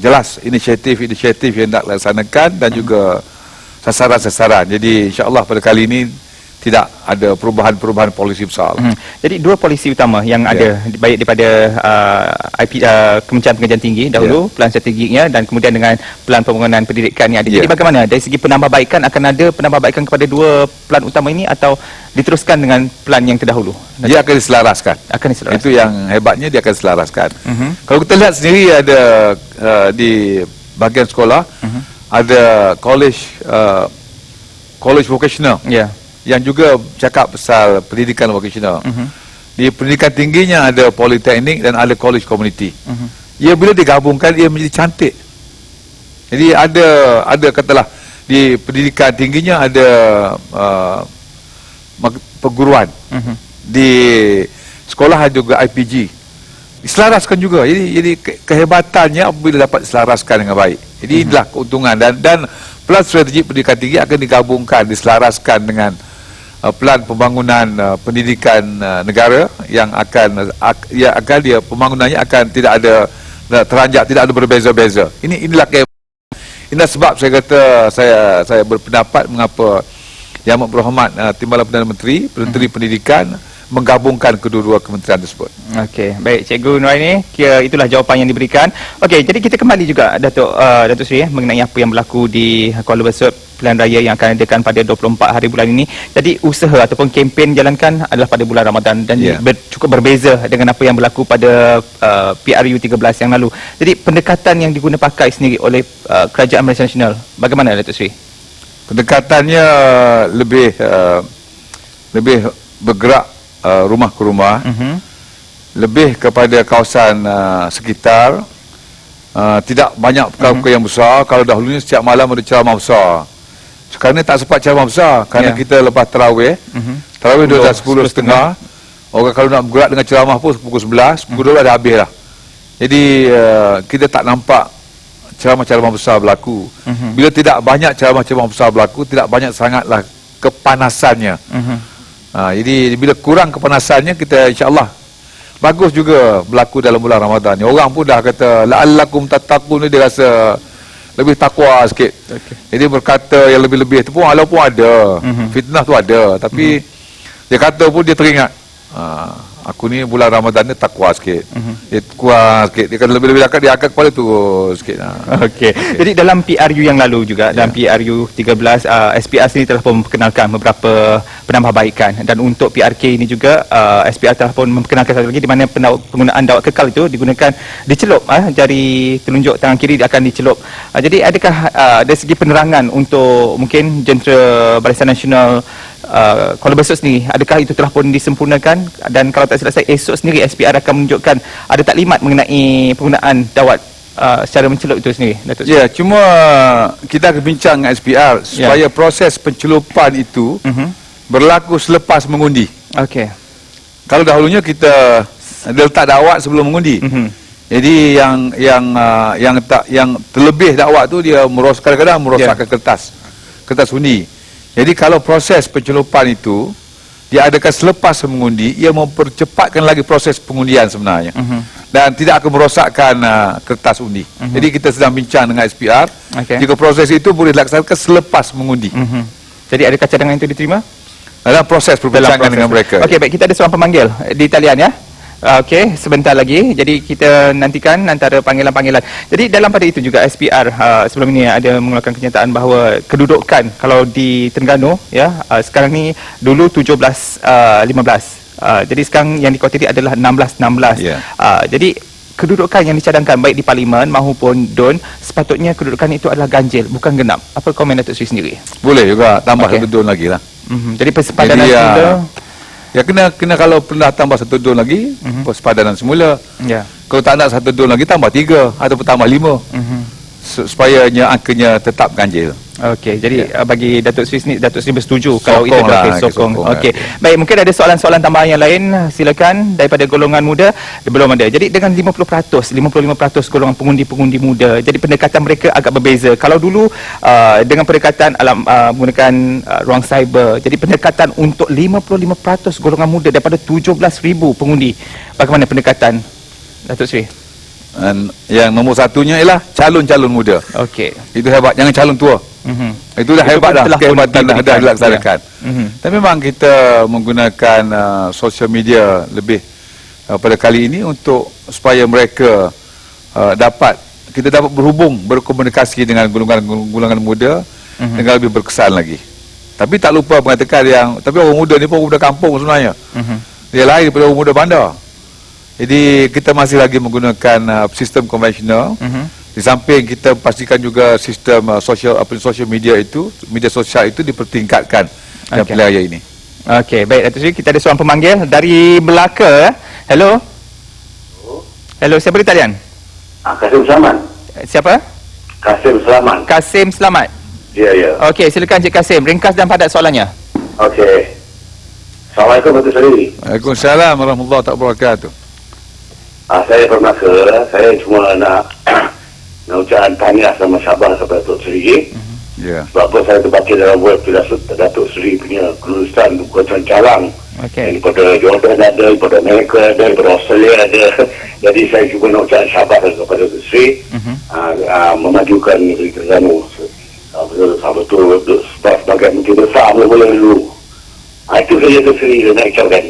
jelas inisiatif-inisiatif yang nak dilaksanakan dan juga sasaran-sasaran. Jadi insya-Allah pada kali ini tidak ada perubahan-perubahan polisi besar. Jadi dua polisi utama yang ada, baik daripada Kementerian Pengajian Tinggi dahulu, plan strategiknya, dan kemudian dengan plan pembangunan pendidikan yang ada. Jadi bagaimana dari segi penambahbaikan, akan ada penambahbaikan kepada dua plan utama ini atau diteruskan dengan plan yang terdahulu? Dia akan diselaraskan. Itu yang hebatnya, dia akan diselaraskan. Kalau kita lihat sendiri ada di bahagian sekolah ada college vocational. Yang juga cakap pasal pendidikan vocational. Di pendidikan tingginya ada politeknik dan ada college community. Ia bila digabungkan ia menjadi cantik. Jadi ada katalah di pendidikan tingginya ada perguruan. Di sekolah ada juga IPG. Diselaraskan juga. Jadi kehebatannya apabila dapat diselaraskan dengan baik. Jadi inilah keuntungan, dan plan strategi pendidikan tinggi akan digabungkan, diselaraskan dengan plan pembangunan pendidikan negara yang akan pembangunannya akan tidak ada teranjak, tidak ada berbeza-beza. Inilah sebab saya kata saya berpendapat mengapa Yang Amat Berhormat Timbalan Perdana Menteri Pendidikan menggabungkan kedua-dua kementerian tersebut. Okey, baik Cikgu Nuraini, itulah jawapan yang diberikan. Okey, jadi kita kembali juga Datuk Seri mengenai apa yang berlaku di Kuala Besut, pilihan raya yang akan diadakan pada 24 hari bulan ini. Jadi usaha ataupun kempen jalankan adalah pada bulan Ramadan dan cukup berbeza dengan apa yang berlaku pada PRU 13 yang lalu. Jadi pendekatan yang diguna pakai sendiri oleh Kerajaan Malaysia Nasional, bagaimana Datuk Seri? Pendekatannya lebih bergerak rumah ke rumah, lebih kepada kawasan sekitar, tidak banyak perkara-perkara yang besar. Kalau dahulunya setiap malam ada ceramah besar, sekarang ni tak sempat ceramah besar kerana kita lepas tarawih, tarawih dah 10.30. Orang kalau nak bergerak dengan ceramah pun pukul 11, pukul 12 dah habis lah. Jadi kita tak nampak ceramah-ceramah besar berlaku. Bila tidak banyak ceramah-ceramah besar berlaku, tidak banyak sangatlah kepanasannya. Jadi bila kurang kepanasannya, kita insya-Allah bagus juga berlaku dalam bulan Ramadan. Orang pun dah kata la'allakum tattaqun, dia rasa lebih takwa sikit. Jadi berkata yang lebih-lebih tu pun walaupun ada fitnah tu ada, tapi dia kata pun dia teringat, aku ni bulan Ramadan ni takwa sikit. Dia kuat sikit, dia kata lebih-lebih dia akan kepala tu sikit. Okey. Jadi dalam PRU yang lalu juga, dalam PRU 13, SPR sendiri telah pun memperkenalkan beberapa penambahbaikan, dan untuk PRK ini juga SPR telah pun memperkenalkan satu lagi di mana penggunaan dawat kekal itu digunakan dicelup, jari telunjuk tangan kiri akan dicelup. Jadi adakah dari segi penerangan untuk mungkin jentera Barisan Nasional Kuala Besut sendiri, adakah itu telah pun disempurnakan, dan kalau tak silap saya esok sendiri SPR akan menunjukkan ada taklimat mengenai penggunaan dawat secara mencelup itu sendiri, Datuk? Ya, cuma kita akan bincang dengan SPR supaya proses pencelupan itu berlaku selepas mengundi. Okey. Kalau dahulunya kita letak dawat sebelum mengundi. Jadi yang terlebih dawat tu dia kadang-kadang merosakkan kertas undi. Jadi kalau proses pencelupan itu diadakan selepas mengundi, ia mempercepatkan lagi proses pengundian sebenarnya. Dan tidak akan merosakkan kertas undi. Jadi kita sedang bincang dengan SPR, jika proses itu boleh dilaksanakan selepas mengundi. Jadi adakah cadangan itu diterima? Dalam proses perbincangan dengan mereka. Okey, baik, kita ada seorang pemanggil di talian ya. Okey, sebentar lagi. Jadi kita nantikan antara panggilan-panggilan. Jadi dalam pada itu juga SPR sebelum ini ada mengeluarkan kenyataan bahawa kedudukan kalau di Terengganu ya, sekarang ni dulu 17-15. Jadi sekarang yang dikotiri adalah 16-16. Jadi kedudukan yang dicadangkan baik di Parlimen maupun DUN, sepatutnya kedudukan itu adalah ganjil, bukan genap. Apa komen Datuk Seri sendiri? Boleh juga tambah satu DUN lagi lah. Jadi persepadanan semula. Ya kena kalau pernah tambah satu DUN lagi, persepadanan semula. Kalau tak nak satu DUN lagi, tambah 3 ataupun tambah 5. Supaya angkanya tetap ganjil. Okey, jadi bagi Datuk Seri sendiri, Datuk Seri bersetuju kalau itu sokong. Okey. Ya. Baik, mungkin ada soalan-soalan tambahan yang lain, silakan daripada golongan muda. Belum ada. Jadi dengan 50%, 55% golongan pengundi-pengundi muda. Jadi pendekatan mereka agak berbeza. Kalau dulu dengan pendekatan menggunakan ruang cyber. Jadi pendekatan untuk 55% golongan muda daripada 17,000 pengundi. Bagaimana pendekatan Datuk Seri? Dan yang nombor satunya ialah calon-calon muda. Okey. Itu hebat, jangan calon tua. Itu dah hebat dah, kehebatan dah dilaksanakan. Tapi memang kita menggunakan sosial media lebih pada kali ini untuk supaya mereka kita dapat berhubung, berkomunikasi dengan golongan muda dengan lebih berkesan lagi. Tapi tak lupa mengatakan tapi orang muda ni pun orang muda kampung sebenarnya. Dia lain daripada orang muda bandar. Jadi kita masih lagi menggunakan sistem konvensional. Di samping kita pastikan juga sistem social media itu, media sosial itu dipertingkatkan dalam pilihan raya ini. Okey, baik Datuk Seri, kita ada seorang pemanggil dari Melaka. Hello. Hello, siapa di talian? Kasim Selamat. Siapa? Kasim Selamat. Kasim Selamat. Ya, ya. Okey, silakan Cik Kasim, ringkas dan padat soalannya. Okey. Assalamualaikum Datuk Seri. Waalaikumsalam warahmatullahi wabarakatuh. Saya Melaka, saya cuma nak ucapkan tahniah sama Sabah kepada Datuk Seri. Sebab apa saya terbaca dalam web Datuk Seri punya kelulusan Kuantan Calang. Daripada Jordan ada, daripada Amerika ada, daripada Australia ada. Jadi saya cuma nak ucapkan Sabah kepada Datuk Seri memajukan negeri Terengganu. Betul sebagai menteri besar boleh dulu. Itu saja Datuk Seri nak ucapkan.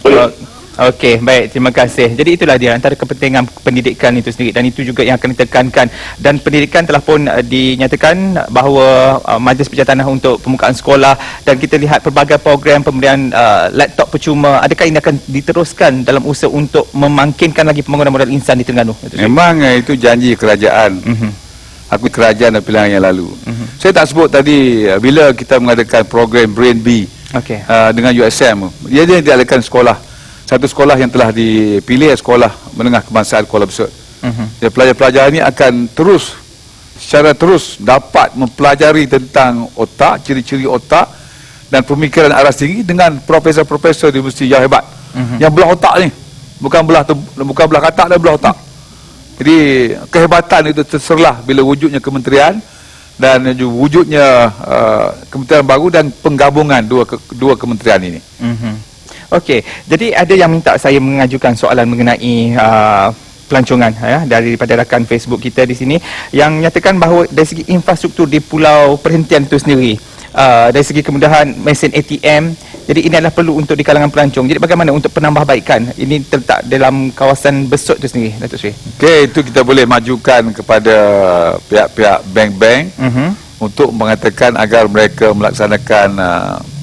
Boleh. Okey, baik, terima kasih. Jadi itulah dia antara kepentingan pendidikan itu sendiri, dan itu juga yang akan ditekankan. Dan pendidikan telah pun dinyatakan bahawa Majlis Perjantanah untuk Pembukaan Sekolah, dan kita lihat pelbagai program pemberian laptop percuma. Adakah ini akan diteruskan dalam usaha untuk memangkinkan lagi pembangunan modal insan di Terengganu? Memang itu janji kerajaan. Aku kerajaan dan pilihan yang lalu. Saya tak sebut tadi bila kita mengadakan program Brain B dengan USM. Dia diadakan sekolah. Satu sekolah yang telah dipilih sekolah menengah kebangsaan Kuala Besut. Pelajar-pelajar ini akan secara terus dapat mempelajari tentang otak, ciri-ciri otak dan pemikiran aras tinggi dengan profesor-profesor di universiti yang hebat. Yang belah otak ni, bukan belah katak dan belah otak. Jadi kehebatan itu terserlah bila wujudnya kementerian dan wujudnya kementerian baru dan penggabungan dua kementerian ini. Okey, jadi ada yang minta saya mengajukan soalan mengenai pelancongan daripada rakan Facebook kita di sini yang nyatakan bahawa dari segi infrastruktur di Pulau Perhentian itu sendiri, dari segi kemudahan mesin ATM, jadi ini adalah perlu untuk di kalangan pelancong. Jadi bagaimana untuk penambahbaikan? Ini terletak dalam kawasan Besut itu sendiri, Datuk Seri. Okey, itu kita boleh majukan kepada pihak-pihak bank-bank untuk mengatakan agar mereka melaksanakan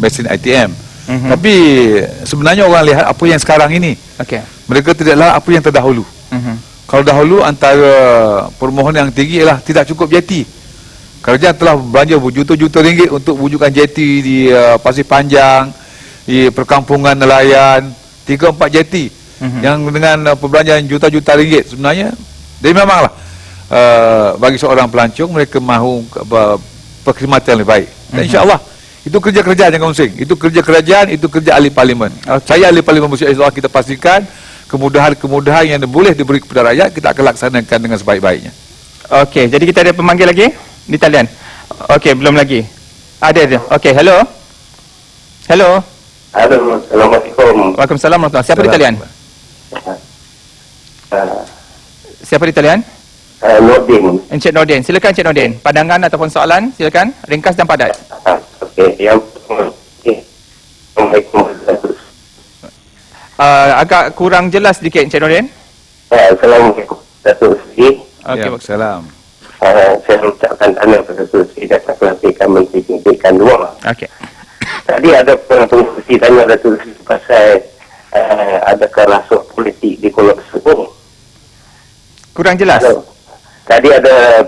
mesin ATM. Tapi sebenarnya orang lihat apa yang sekarang ini. Mereka tidaklah apa yang terdahulu. Kalau dahulu antara permohonan yang tinggi ialah tidak cukup jeti. Kerajaan telah belanja berjuta-juta ringgit untuk wujudkan jeti di Pasir Panjang, di perkampungan nelayan, 3-4 jeti yang dengan perbelanjaan juta-juta ringgit sebenarnya. Jadi memanglah bagi seorang pelancong mereka mahu perkhidmatan yang lebih baik. Dan insya-Allah itu kerja kerajaan, jangan pusing. Itu kerja kerajaan, itu kerja ahli parlimen. Saya ahli parlimen, insya-Allah kita pastikan kemudahan-kemudahan yang boleh diberi kepada rakyat kita akan laksanakan dengan sebaik-baiknya. Okey, jadi kita ada pemanggil lagi di talian. Okey, belum lagi. Ada. Okey, hello. Hello. Halo, Assalamualaikum. Waalaikumsalam warahmatullahi. Siapa di talian? Siapa di talian? Nordin. Encik Nordin. Silakan Encik Nordin. Pandangan ataupun soalan, silakan. Ringkas dan padat. Okey, yang Agak kurang jelas sedikit Encik Nordin. Assalamualaikum Datuk Seri. Okey, salam. Saya ucapkan tahniah kepada Datuk Seri dan pelantikan Menteri Pendidikan 2. Okey. Tadi ada pengurusi tanya Datuk Seri pasal adakah rasuah politik di Kuala Besut. Kurang jelas. Tadi ada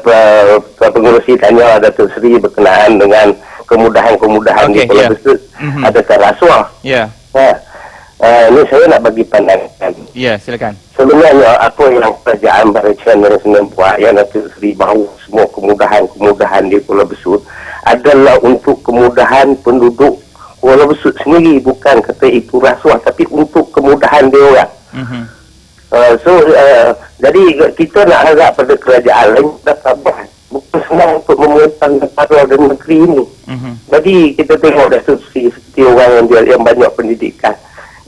pengurusi tanya Datuk Seri berkenaan dengan kemudahan-kemudahan di Kuala Besut. Adakah rasuah? Ya. Ini saya nak bagi pandangan. Ya, silakan. Sebenarnya apa yang kerajaan Malaysia Malaysia buat yang Datuk Seri bahawa semua kemudahan-kemudahan di Kuala Besut adalah untuk kemudahan penduduk Kuala Besut sendiri, bukan kata itu rasuah, tapi untuk kemudahan dia orang. Jadi kita nak harap pada kerajaan lain dapat buat. Bukan senang untuk memuatkan negara dan negeri ini. Jadi kita tengok Datuk Seri seperti orang yang banyak pendidikan.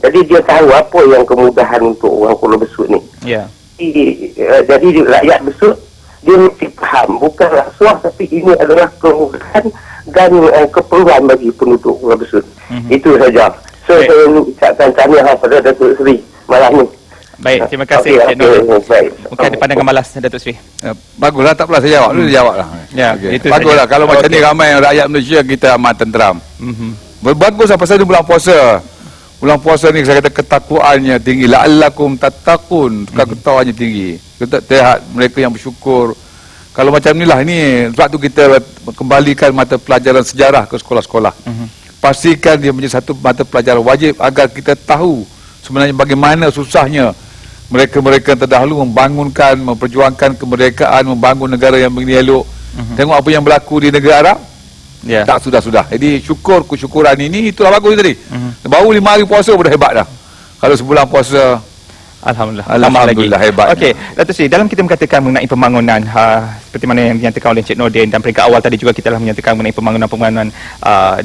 Jadi dia tahu apa yang kemudahan untuk orang Kuala Besut ni. Ya. Jadi rakyat Besut dia mesti faham bukan rasuah, tapi ini adalah kemudahan dan keperluan bagi penduduk Kuala Besut. Itu saja. So saya ucapkan tahniah kepada Datuk Seri malam ni. Baik, terima kasih Encik Nordin. Mungkin ada pandangan balas Datuk Seri. Baguslah, tak apalah saya jawab. Dulu jawablah. Ya, itu baguslah kalau macam ni ramai rakyat Malaysia kita amat tenteram. Baguslah pasal ni bulan puasa. Bulan puasa ni saya kata ketakuannya tinggi. La'allakum tattaqun. Ketakuannya tinggi. Kita lihat mereka yang bersyukur. Kalau macam inilah ini, sebab tu kita kembalikan mata pelajaran sejarah ke sekolah-sekolah. Pastikan dia menjadi satu mata pelajaran wajib agar kita tahu sebenarnya bagaimana susahnya mereka-mereka terdahulu membangunkan, memperjuangkan kemerdekaan, membangun negara yang begini elok. Tengok apa yang berlaku di negara Arab. Yeah. Tak sudah-sudah. Jadi kesyukuran ini itulah bagus tadi. Baru 5 hari puasa pun dah hebat dah. Kalau sebulan puasa, Alhamdulillah hebat. Okey, Datuk Seri, dalam kita mengatakan mengenai pembangunan seperti mana yang dinyatakan oleh Encik Nordin dan peringkat awal tadi juga kita telah menyatakan mengenai pembangunan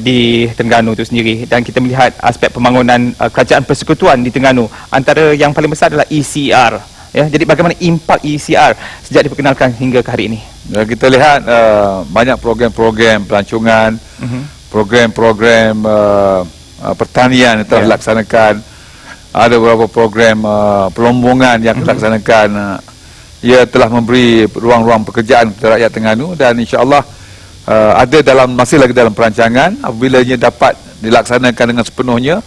di Terengganu itu sendiri, dan kita melihat aspek pembangunan kerajaan persekutuan di Terengganu, antara yang paling besar adalah ECR. Ya, jadi bagaimana impak ECR sejak diperkenalkan hingga ke hari ini? Ya, kita lihat banyak program-program pelancongan, program-program pertanian yang telah dilaksanakan. Ada beberapa program pelombongan yang dilaksanakan. Ia telah memberi ruang-ruang pekerjaan kepada rakyat Terengganu dan insya-Allah masih lagi dalam perancangan. Apabila ia dapat dilaksanakan dengan sepenuhnya,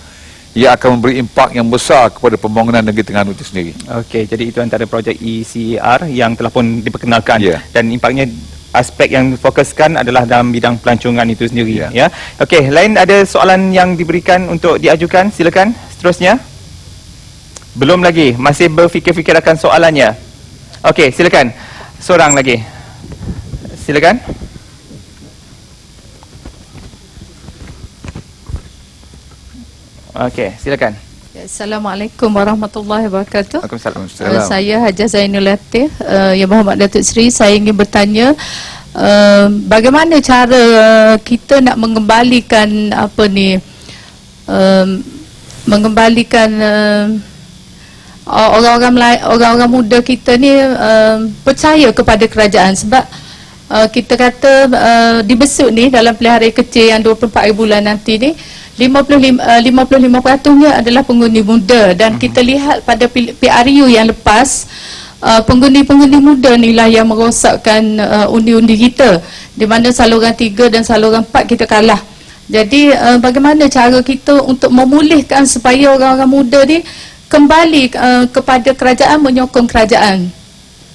ia akan memberi impak yang besar kepada pembangunan negeri Terengganu itu sendiri. Okey, jadi itu antara projek ECR yang telah pun diperkenalkan dan impaknya aspek yang difokuskan adalah dalam bidang pelancongan itu sendiri. Ya. Okey, lain ada soalan yang diberikan untuk diajukan, silakan seterusnya. Belum lagi, masih berfikir-fikir akan soalannya. Okey, silakan. Seorang lagi. Silakan. Okey, silakan. Assalamualaikum warahmatullahi wabarakatuh. Waalaikumsalam. Saya Hajah Zainul Latif, Yang Berhormat Datuk Seri. Saya ingin bertanya bagaimana cara kita nak mengembalikan mengembalikan orang-orang muda kita ni percaya kepada kerajaan, sebab kita kata di Besut ni dalam pilihan raya kecil yang 24 hari bulan nanti ni 55%-nya adalah pengundi muda, dan kita lihat pada PRU yang lepas pengundi-pengundi muda inilah yang merosakkan undi-undi kita, di mana saluran 3 dan saluran 4 kita kalah. Jadi bagaimana cara kita untuk memulihkan supaya orang-orang muda ni kembali kepada kerajaan, menyokong kerajaan.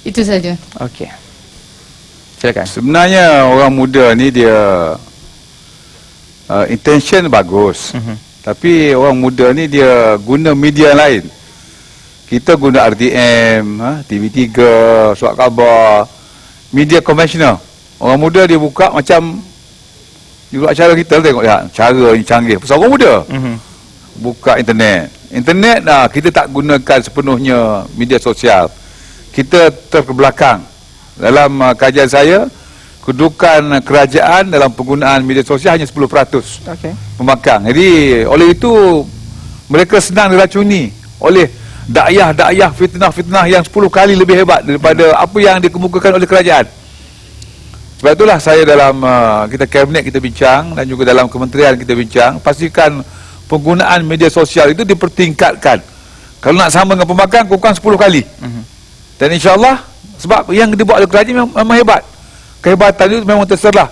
Itu saja. Okey. Silakan. Sebenarnya orang muda ni dia intention bagus. Tapi orang muda ni dia guna media lain. Kita guna RTM, TV3, surat khabar, media konvensional. Orang muda dia buka macam juga cara kita tengok lihat cara ni canggih. Pasal orang muda buka internet. Internet kita tak gunakan sepenuhnya media sosial. Kita terbelakang. Dalam kajian saya, kedudukan kerajaan dalam penggunaan media sosial hanya 10% pemakang. Jadi oleh itu mereka senang diracuni oleh dakwah fitnah-fitnah yang 10 kali lebih hebat daripada apa yang dikemukakan oleh kerajaan. Sebab itulah saya dalam kita kabinet kita bincang dan juga dalam kementerian kita bincang, pastikan penggunaan media sosial itu dipertingkatkan. Kalau nak sama dengan pemakang, kurang 10 kali. Dan insyaAllah, sebab yang dibuat oleh kerajaan memang hebat. Kehebatan itu memang terserah.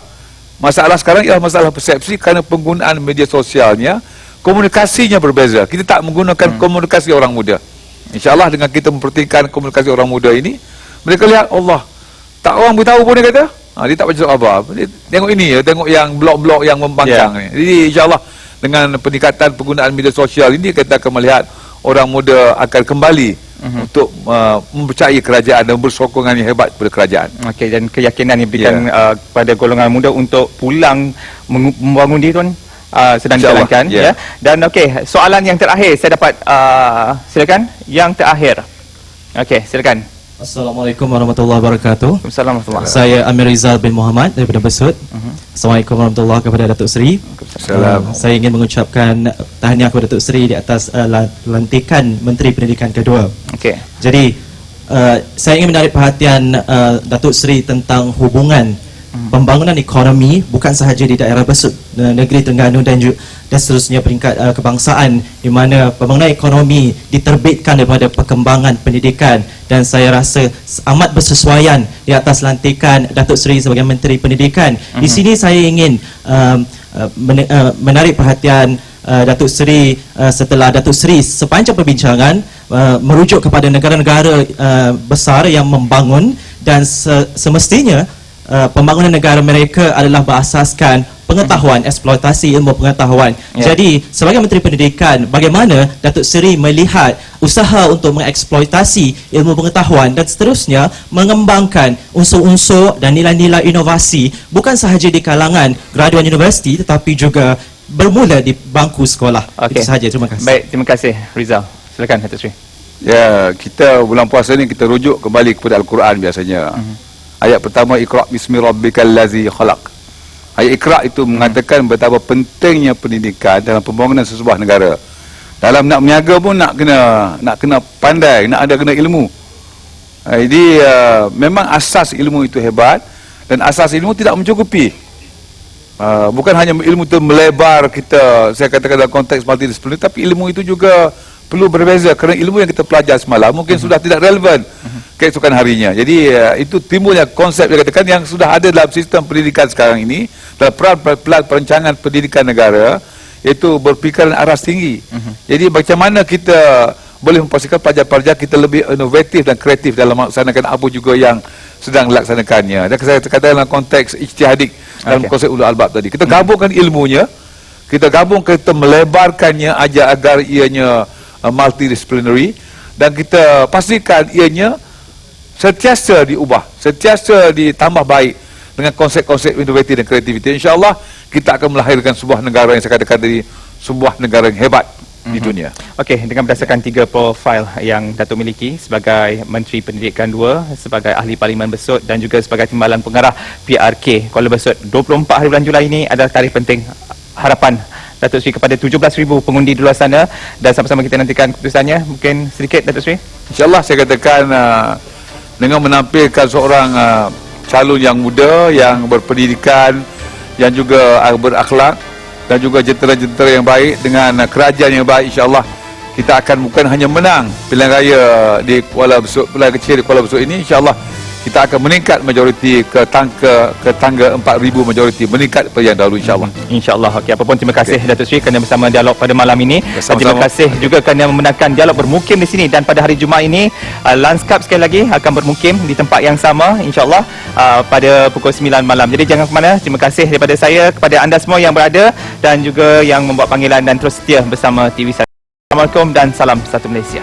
Masalah sekarang ialah masalah persepsi kerana penggunaan media sosialnya, komunikasinya berbeza. Kita tak menggunakan komunikasi orang muda. InsyaAllah dengan kita mempertingkatkan komunikasi orang muda ini, mereka lihat Allah. Tak orang beritahu pun dia kata, dia tak baca apa. Dia tengok ini ya, tengok yang blog-blog yang membangkang ni. Jadi insyaAllah dengan peningkatan penggunaan media sosial ini, kita akan melihat orang muda akan kembali untuk mempercayai kerajaan dan bersokongan yang hebat kepada kerajaan. Okey, dan keyakinan yang diberikan kepada golongan muda untuk pulang membangun diri tuan sedang dijalankan ya. Dan okey, soalan yang terakhir saya dapat silakan yang terakhir. Okey, silakan. Assalamualaikum warahmatullahi wabarakatuh. Assalamualaikum. Saya Amir Rizal bin Muhammad daripada Besut. Assalamualaikum warahmatullahi kepada Datuk Seri. Saya ingin mengucapkan tahniah kepada Datuk Seri di atas lantikan Menteri Pendidikan kedua. Okey. Jadi saya ingin menarik perhatian Datuk Seri tentang hubungan pembangunan ekonomi bukan sahaja di daerah Besut, negeri Terengganu dan seterusnya peringkat kebangsaan, di mana pembangunan ekonomi diterbitkan daripada perkembangan pendidikan, dan saya rasa amat bersesuaian di atas lantikan Datuk Seri sebagai Menteri Pendidikan. Di sini saya ingin menarik perhatian Datuk Seri setelah Datuk Seri sepanjang perbincangan merujuk kepada negara-negara besar yang membangun dan semestinya pembangunan negara mereka adalah berasaskan pengetahuan, eksploitasi ilmu pengetahuan. Jadi sebagai Menteri Pendidikan, bagaimana Datuk Seri melihat usaha untuk mengeksploitasi ilmu pengetahuan dan seterusnya mengembangkan unsur-unsur dan nilai-nilai inovasi bukan sahaja di kalangan graduan universiti tetapi juga bermula di bangku sekolah. Itu sahaja, terima kasih. Baik, terima kasih Rizal. Silakan Datuk Seri. Ya, kita bulan puasa ni kita rujuk kembali kepada Al-Quran biasanya. Ayat pertama, Iqra' bismi rabbikal ladzi khalaq. Ayat Iqra' itu mengatakan betapa pentingnya pendidikan dalam pembangunan sesebuah negara. Dalam nak berniaga pun nak kena pandai, nak ada kena ilmu. Jadi memang asas ilmu itu hebat, dan asas ilmu tidak mencukupi. Bukan hanya ilmu itu melebar kita, saya katakan dalam konteks multidisipliner, tapi ilmu itu juga perlu berbeza kerana ilmu yang kita pelajar semalam mungkin sudah tidak relevan keesokan harinya. Jadi itu timbulnya konsep yang katakan yang sudah ada dalam sistem pendidikan sekarang ini, dalam perancangan pendidikan negara, iaitu berfikiran aras tinggi. Jadi macam mana kita boleh memastikan pelajar-pelajar kita lebih inovatif dan kreatif dalam melaksanakan apa juga yang sedang dilaksanakannya. Dan saya katakan dalam konteks ijtihadik, dalam konsep ulul albab tadi, kita gabungkan ilmunya, kita melebarkannya agar ianya multidisciplinary, dan kita pastikan ianya sentiasa diubah, sentiasa ditambah baik dengan konsep-konsep inovatif dan kreativiti. InsyaAllah kita akan melahirkan sebuah negara yang saya katakan tadi, sebuah negara yang hebat di dunia. Okey, dengan berdasarkan 3 profil yang Datuk miliki sebagai Menteri Pendidikan 2, sebagai Ahli Parlimen Besut dan juga sebagai Timbalan Pengarah PRK Kuala Besut, 24 hari bulan Julai ini adalah tarikh penting. Harapan Datuk Seri kepada 17,000 pengundi di luar sana, dan sama-sama kita nantikan keputusannya. Mungkin sedikit Datuk Seri. InsyaAllah saya katakan dengan menampilkan seorang calon yang muda, yang berpendidikan, yang juga berakhlak, dan juga jentera-jentera yang baik dengan kerajaan yang baik, insyaAllah kita akan bukan hanya menang pilihan raya di Kuala Besut, pilihan kecil di Kuala Besut ini, insyaAllah kita akan meningkat majoriti ke tangga 4,000 majoriti, meningkat daripada yang dahulu, insyaAllah. InsyaAllah. Okey, apapun terima kasih Datuk Seri kerana bersama dialog pada malam ini. Dan terima kasih juga kerana membenarkan dialog bermukim di sini, dan pada hari Jumaat ini Lanskap sekali lagi akan bermukim di tempat yang sama, insyaAllah pada pukul 9 malam. Jadi jangan ke mana. Terima kasih daripada saya kepada anda semua yang berada dan juga yang membuat panggilan dan terus setia bersama TV1. Assalamualaikum dan salam satu Malaysia.